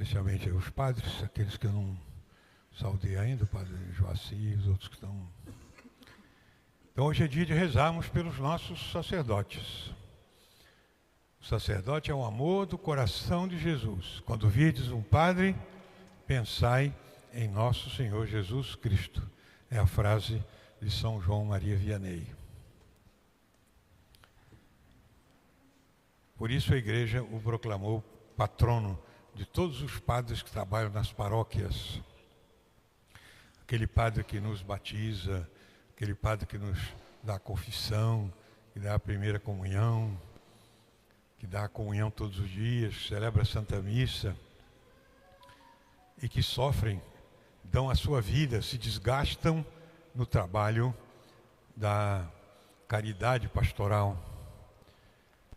especialmente os padres, aqueles que eu não saudei ainda, o padre Joaci e os outros que estão. Então hoje é dia de rezarmos pelos nossos sacerdotes. O sacerdote é o amor do coração de Jesus. Quando virdes um padre, pensai em nosso Senhor Jesus Cristo. É a frase de São João Maria Vianney. Por isso a igreja o proclamou patrono de todos os padres que trabalham nas paróquias. Aquele padre que nos batiza, aquele padre que nos dá a confissão, que dá a primeira comunhão, que dá a comunhão todos os dias, celebra a Santa Missa, e que sofrem, dão a sua vida, se desgastam no trabalho da caridade pastoral.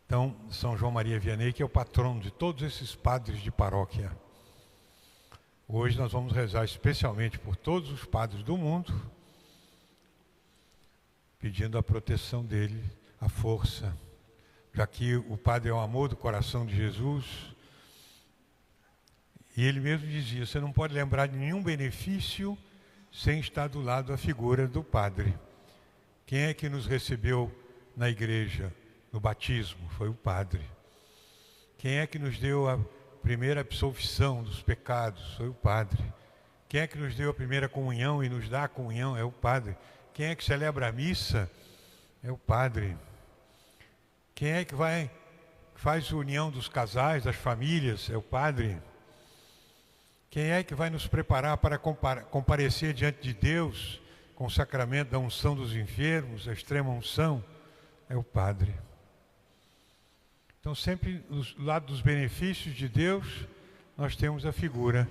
Então, São João Maria Vianney, que é o patrono de todos esses padres de paróquia. Hoje nós vamos rezar especialmente por todos os padres do mundo, pedindo a proteção dele, a força, já que o padre é o amor do coração de Jesus. E ele mesmo dizia, você não pode lembrar de nenhum benefício sem estar do lado da figura do padre. Quem é que nos recebeu na igreja, no batismo? Foi o padre. Quem é que nos deu a primeira absolvição dos pecados? Foi o padre. Quem é que nos deu a primeira comunhão e nos dá a comunhão? É o padre. Quem é que celebra a missa? É o padre. Quem é que faz a união dos casais, das famílias? É o padre. Quem é que vai nos preparar para comparecer diante de Deus com o sacramento da unção dos enfermos, a extrema unção? É o padre. Então, sempre do lado dos benefícios de Deus, nós temos a figura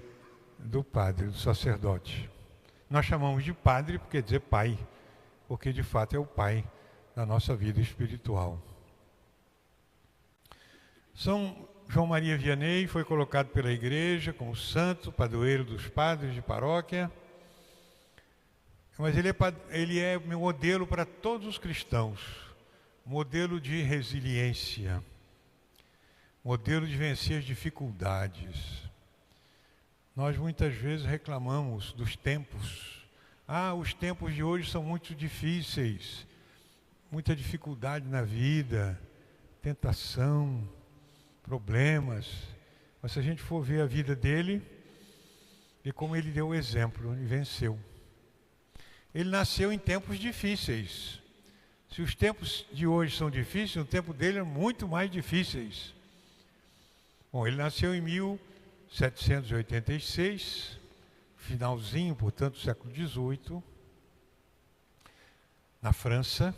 do padre, do sacerdote. Nós chamamos de padre porque quer dizer pai, porque de fato é o pai da nossa vida espiritual. São João Maria Vianney foi colocado pela igreja como santo, padroeiro dos padres de paróquia, mas ele é modelo para todos os cristãos, modelo de resiliência, modelo de vencer as dificuldades. Nós muitas vezes reclamamos dos tempos. Os tempos de hoje são muito difíceis, muita dificuldade na vida, tentação, problemas. Mas se a gente for ver a vida dele, e como ele deu o exemplo e venceu. Ele nasceu em tempos difíceis. Se os tempos de hoje são difíceis, o tempo dele é muito mais difíceis. Bom, ele nasceu em 1786, finalzinho, portanto, do século XVIII, na França,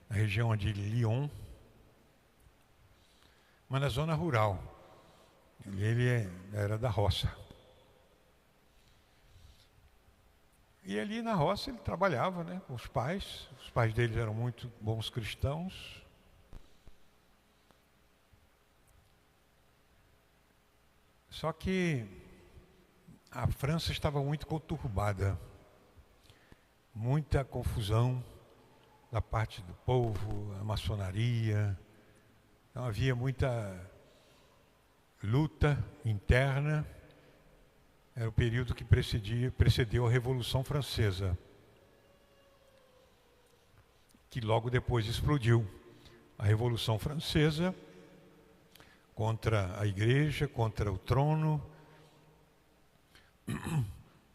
na região de Lyon, mas na zona rural. Ele era da roça. E ali na roça ele trabalhava, né, com os pais. Os pais dele eram muito bons cristãos. Só que a França estava muito conturbada, muita confusão da parte do povo, a maçonaria. Então havia muita luta interna. Era o período que precedeu a Revolução Francesa, que logo depois explodiu. A Revolução Francesa contra a igreja, contra o trono.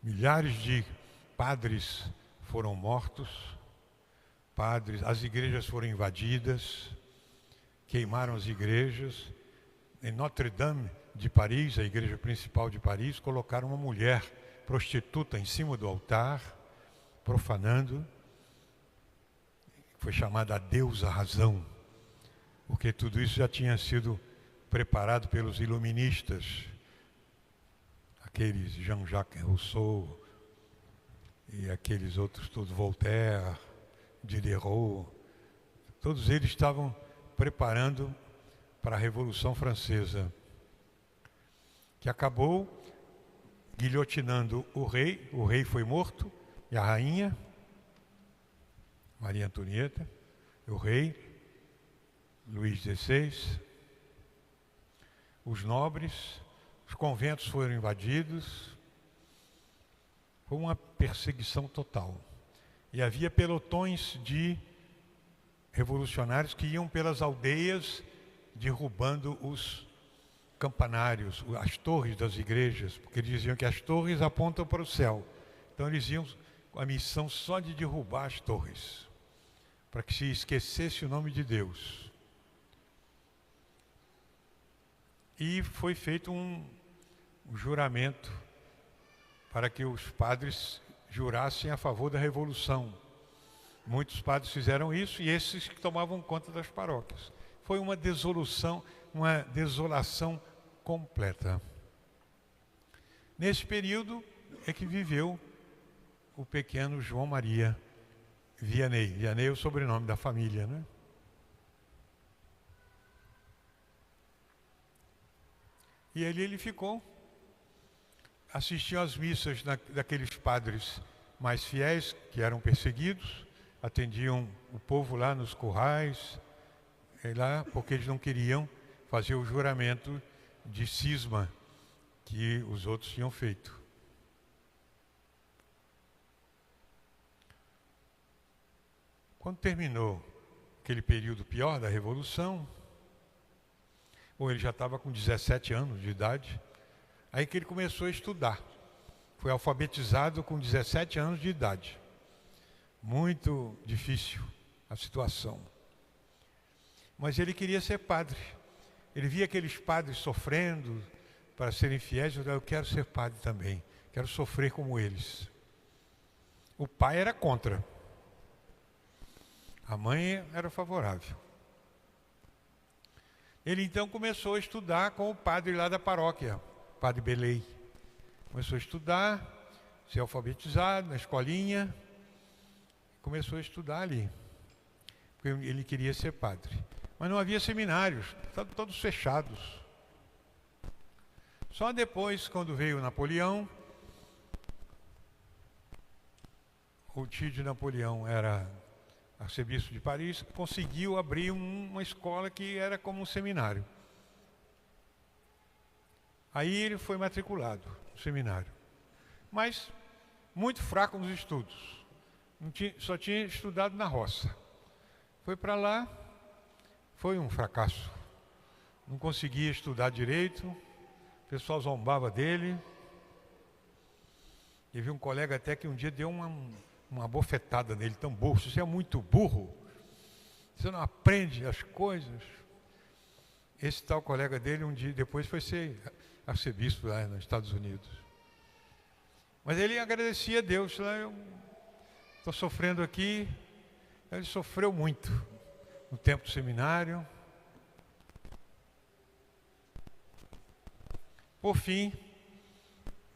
Milhares de padres foram mortos, as igrejas foram invadidas, queimaram as igrejas. Em Notre-Dame de Paris, a igreja principal de Paris, colocaram uma mulher prostituta em cima do altar, profanando. Foi chamada a deusa razão, porque tudo isso já tinha sido preparado pelos iluministas, aqueles Jean-Jacques Rousseau e aqueles outros todos, Voltaire, Diderot, todos eles estavam preparando para a Revolução Francesa, que acabou guilhotinando o rei foi morto, e a rainha, Maria Antonieta, o rei, Luís XVI, os nobres, os conventos foram invadidos, foi uma perseguição total. E havia pelotões de revolucionários que iam pelas aldeias derrubando os campanários, as torres das igrejas, porque eles diziam que as torres apontam para o céu. Então eles iam com a missão só de derrubar as torres, para que se esquecesse o nome de Deus. E foi feito um juramento para que os padres jurassem a favor da revolução. Muitos padres fizeram isso e esses que tomavam conta das paróquias. Foi uma desolação completa. Nesse período é que viveu o pequeno João Maria Vianney. Vianney é o sobrenome da família, né? E ele ficou, assistiu às missas daqueles padres mais fiéis, que eram perseguidos, atendiam o povo lá nos currais, lá, porque eles não queriam fazer o juramento de cisma que os outros tinham feito. Quando terminou aquele período pior da Revolução, ou ele já estava com 17 anos de idade, aí que ele começou a estudar. Foi alfabetizado com 17 anos de idade. Muito difícil a situação. Mas ele queria ser padre. Ele via aqueles padres sofrendo para serem fiéis, e eu quero ser padre também, quero sofrer como eles. O pai era contra. A mãe era favorável. Ele então começou a estudar com o padre lá da paróquia, padre Belei. Começou a estudar, ser alfabetizado na escolinha, começou a estudar ali, porque ele queria ser padre. Mas não havia seminários, estavam todos fechados. Só depois, quando veio Napoleão, o tio de Napoleão era arcebispo de Paris, conseguiu abrir uma escola que era como um seminário. Aí ele foi matriculado no seminário, mas muito fraco nos estudos. Só tinha estudado na roça. Foi para lá, foi um fracasso. Não conseguia estudar direito, o pessoal zombava dele. E vi um colega até que um dia deu uma bofetada nele, tão burro. Você é muito burro, você não aprende as coisas. Esse tal colega dele, um dia depois, foi ser arcebispo lá nos Estados Unidos. Mas ele agradecia a Deus. Eu estou sofrendo aqui. Ele sofreu muito no tempo do seminário. Por fim,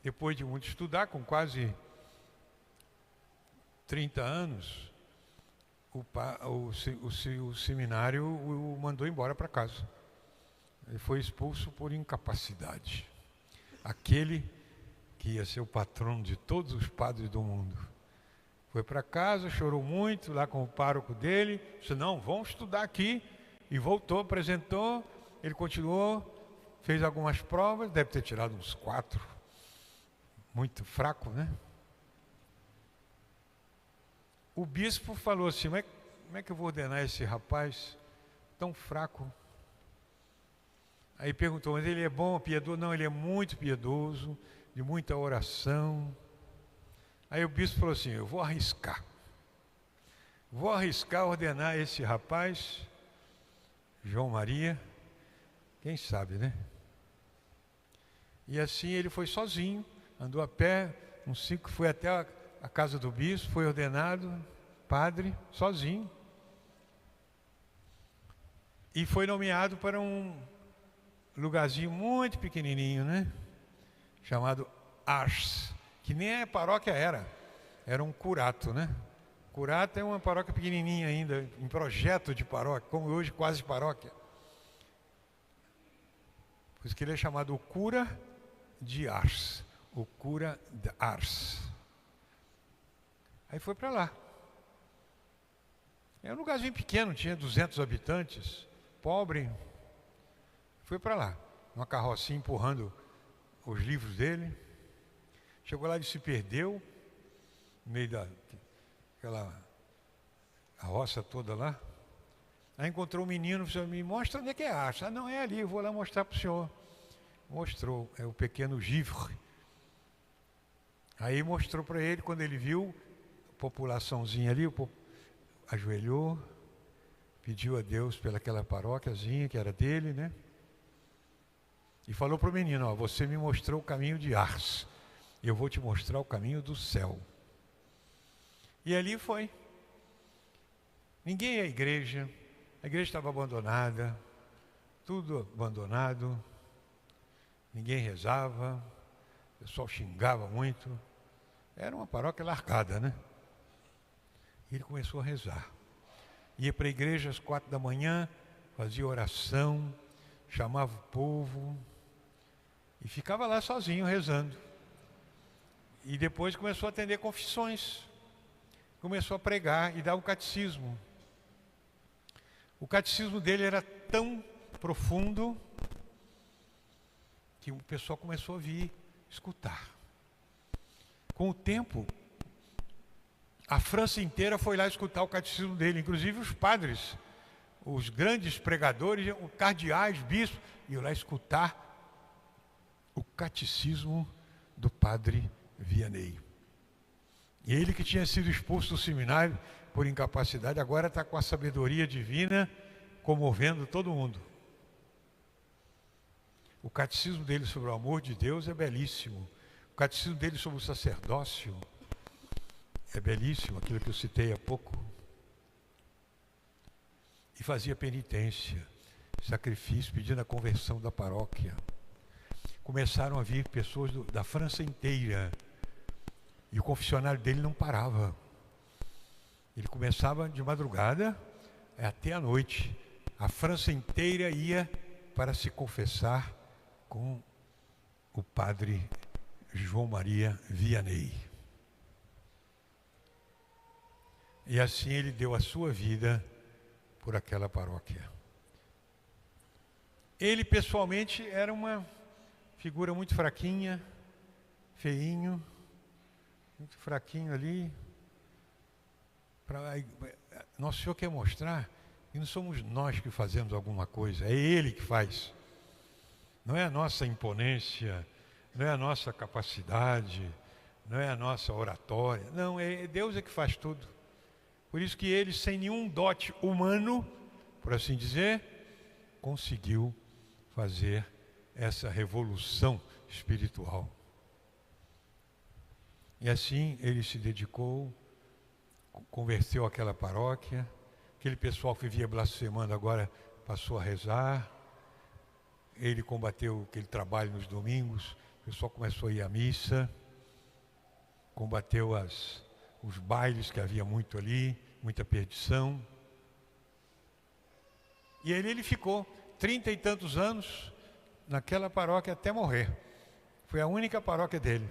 depois de muito estudar, com quase 30 anos, o seminário o mandou embora para casa. Ele foi expulso por incapacidade. Aquele que ia ser o patrono de todos os padres do mundo. Foi para casa, chorou muito lá com o pároco dele, disse, não, vamos estudar aqui. E voltou, apresentou, ele continuou, fez algumas provas, deve ter tirado uns 4. Muito fraco, né? O bispo falou assim, como é que eu vou ordenar esse rapaz tão fraco? Aí perguntou, mas ele é bom, piedoso? Não, ele é muito piedoso, de muita oração. Aí o bispo falou assim, eu vou arriscar ordenar esse rapaz, João Maria, quem sabe, né? E assim ele foi sozinho, andou a pé, foi até a casa do bispo, foi ordenado padre, sozinho. E foi nomeado para um lugarzinho muito pequenininho, né? Chamado Ars, que nem a paróquia era um curato, né? Curato é uma paróquia pequenininha ainda, em projeto de paróquia, como hoje quase paróquia. Por isso que ele é chamado o cura de Ars, o cura de Ars. Aí foi para lá. É um lugarzinho pequeno, tinha 200 habitantes, pobre. Foi para lá, uma carrocinha empurrando os livros dele. Chegou lá e se perdeu, no meio daquela roça toda lá. Aí encontrou um menino, falou: me mostra onde é que é a arca. Ah, não, é ali, eu vou lá mostrar para o senhor. Mostrou, é o pequeno Givre. Aí mostrou para ele, quando ele viu a populaçãozinha ali, ajoelhou, pediu a Deus pelaquela paróquiazinha que era dele, né? E falou para o menino: ó, você me mostrou o caminho de Ars, eu vou te mostrar o caminho do céu. E ali foi. Ninguém ia à igreja, a igreja estava abandonada, tudo abandonado, ninguém rezava, o pessoal xingava muito, era uma paróquia largada, né? E ele começou a rezar. Ia para a igreja às 4 da manhã, fazia oração, chamava o povo e ficava lá sozinho rezando. E depois começou a atender confissões, começou a pregar e dar o catecismo. O catecismo dele era tão profundo que o pessoal começou a vir escutar. Com o tempo, a França inteira foi lá escutar o catecismo dele, inclusive os padres, os grandes pregadores, os cardeais, bispos, iam lá escutar o catecismo do padre Vianney. E ele, que tinha sido expulso do seminário por incapacidade, agora está com a sabedoria divina comovendo todo mundo. O catecismo dele sobre o amor de Deus é belíssimo. O catecismo dele sobre o sacerdócio é belíssimo, aquilo que eu citei há pouco. E fazia penitência, sacrifício, pedindo a conversão da paróquia. Começaram a vir pessoas da França inteira. E o confessionário dele não parava. Ele começava de madrugada até a noite. A França inteira ia para se confessar com o padre João Maria Vianney. E assim ele deu a sua vida por aquela paróquia. Ele pessoalmente era uma figura muito fraquinha, feinho, muito fraquinho ali. Nosso Senhor quer mostrar que não somos nós que fazemos alguma coisa, é Ele que faz. Não é a nossa imponência, não é a nossa capacidade, não é a nossa oratória. Não, Deus é que faz tudo. Por isso que Ele, sem nenhum dote humano, por assim dizer, conseguiu fazer essa revolução espiritual. E assim Ele se dedicou, converteu aquela paróquia, aquele pessoal que vivia blasfemando agora passou a rezar, ele combateu aquele trabalho nos domingos, o pessoal começou a ir à missa, combateu os bailes que havia muito ali, muita perdição. E ele ficou 30 e tantos anos naquela paróquia até morrer. Foi a única paróquia dele.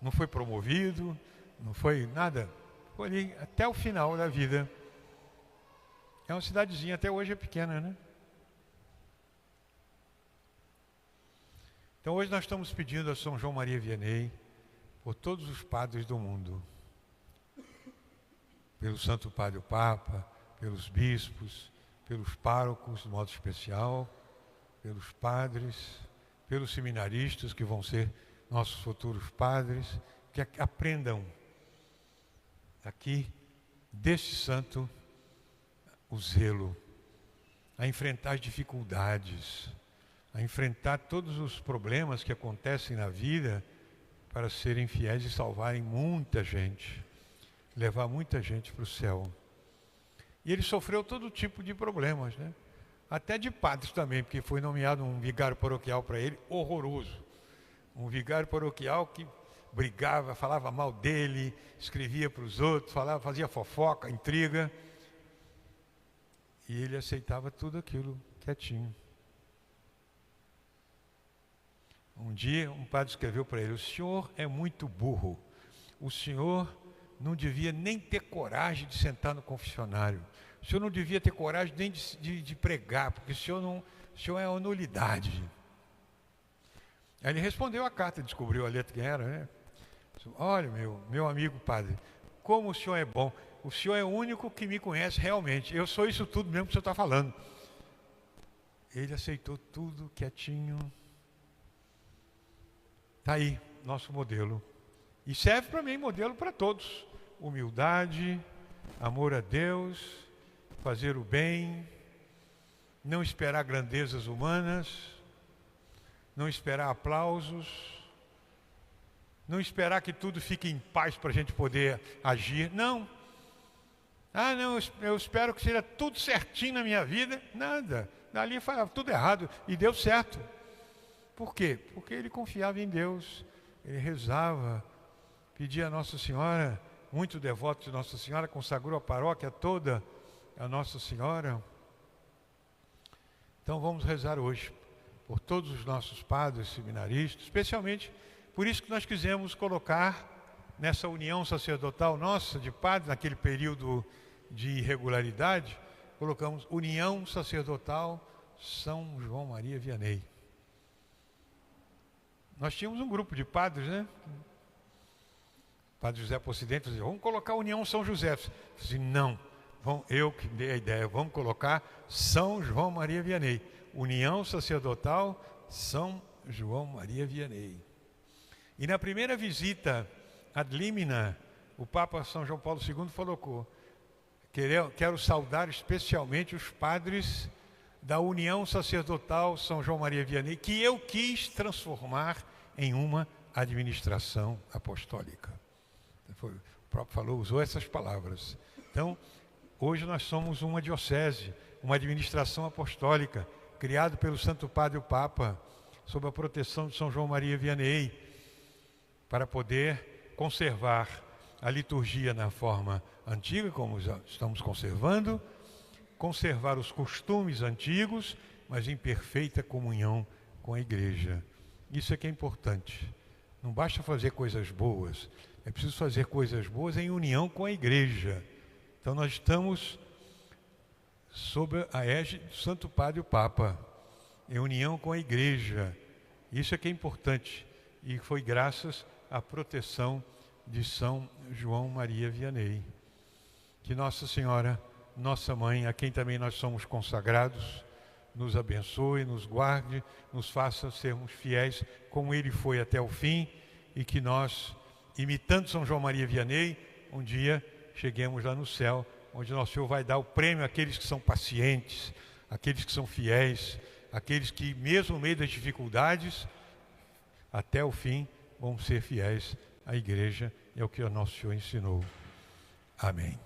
Não foi promovido, não foi nada. Foi ali até o final da vida. É uma cidadezinha, até hoje é pequena, né? Então hoje nós estamos pedindo a São João Maria Vianney por todos os padres do mundo. Pelo Santo Padre o Papa, pelos bispos, pelos párocos de modo especial, pelos padres, pelos seminaristas que vão ser nossos futuros padres, que aprendam aqui deste santo o zelo, a enfrentar as dificuldades, a enfrentar todos os problemas que acontecem na vida para serem fiéis e salvarem muita gente, levar muita gente para o céu. E ele sofreu todo tipo de problemas, né? Até de padres também, porque foi nomeado um vigário paroquial para ele, horroroso. Um vigário paroquial que brigava, falava mal dele, escrevia para os outros, fazia fofoca, intriga. E ele aceitava tudo aquilo quietinho. Um dia um padre escreveu para ele: o senhor é muito burro, o senhor não devia nem ter coragem de sentar no confessionário, o senhor não devia ter coragem nem de pregar, porque o senhor é uma nulidade. Aí ele respondeu a carta, descobriu a letra que era, né? Olha, meu amigo padre, como o senhor é bom. O senhor é o único que me conhece realmente. Eu sou isso tudo mesmo que o senhor está falando. Ele aceitou tudo quietinho. Está aí, nosso modelo. E serve para mim, modelo para todos. Humildade, amor a Deus, fazer o bem, não esperar grandezas humanas, não esperar aplausos, não esperar que tudo fique em paz para a gente poder agir. Não. Ah, não, eu espero que seja tudo certinho na minha vida. Nada. Dali foi tudo errado e deu certo. Por quê? Porque ele confiava em Deus, ele rezava, pedia a Nossa Senhora, muito devoto de Nossa Senhora, consagrou a paróquia toda a Nossa Senhora. Então vamos rezar hoje por todos os nossos padres seminaristas, especialmente por isso que nós quisemos colocar nessa união sacerdotal nossa de padres, naquele período de irregularidade, colocamos União Sacerdotal São João Maria Vianney. Nós tínhamos um grupo de padres, né? Padre José Pocidente dizia, vamos colocar União São José. Eu disse, não, eu que dei a ideia, vamos colocar São João Maria Vianney. União Sacerdotal São João Maria Vianney. E na primeira visita ad limina, o Papa São João Paulo II colocou, quero saudar especialmente os padres da União Sacerdotal São João Maria Vianney, que eu quis transformar em uma administração apostólica. O próprio falou, usou essas palavras. Então, hoje nós somos uma diocese, uma administração apostólica, criado pelo Santo Padre o Papa, sob a proteção de São João Maria Vianney, para poder conservar a liturgia na forma antiga, como já estamos conservando, conservar os costumes antigos, mas em perfeita comunhão com a Igreja. Isso é que é importante. Não basta fazer coisas boas, é preciso fazer coisas boas em união com a Igreja. Então nós estamos sob a égide do Santo Padre o Papa, em união com a Igreja. Isso é que é importante. E foi graças à proteção de São João Maria Vianney. Que Nossa Senhora, nossa Mãe, a quem também nós somos consagrados, nos abençoe, nos guarde, nos faça sermos fiéis como Ele foi até o fim e que nós, imitando São João Maria Vianney, um dia cheguemos lá no céu, onde Nosso Senhor vai dar o prêmio àqueles que são pacientes, àqueles que são fiéis, àqueles que, mesmo no meio das dificuldades, até o fim, vão ser fiéis à Igreja. É o que o Nosso Senhor ensinou. Amém.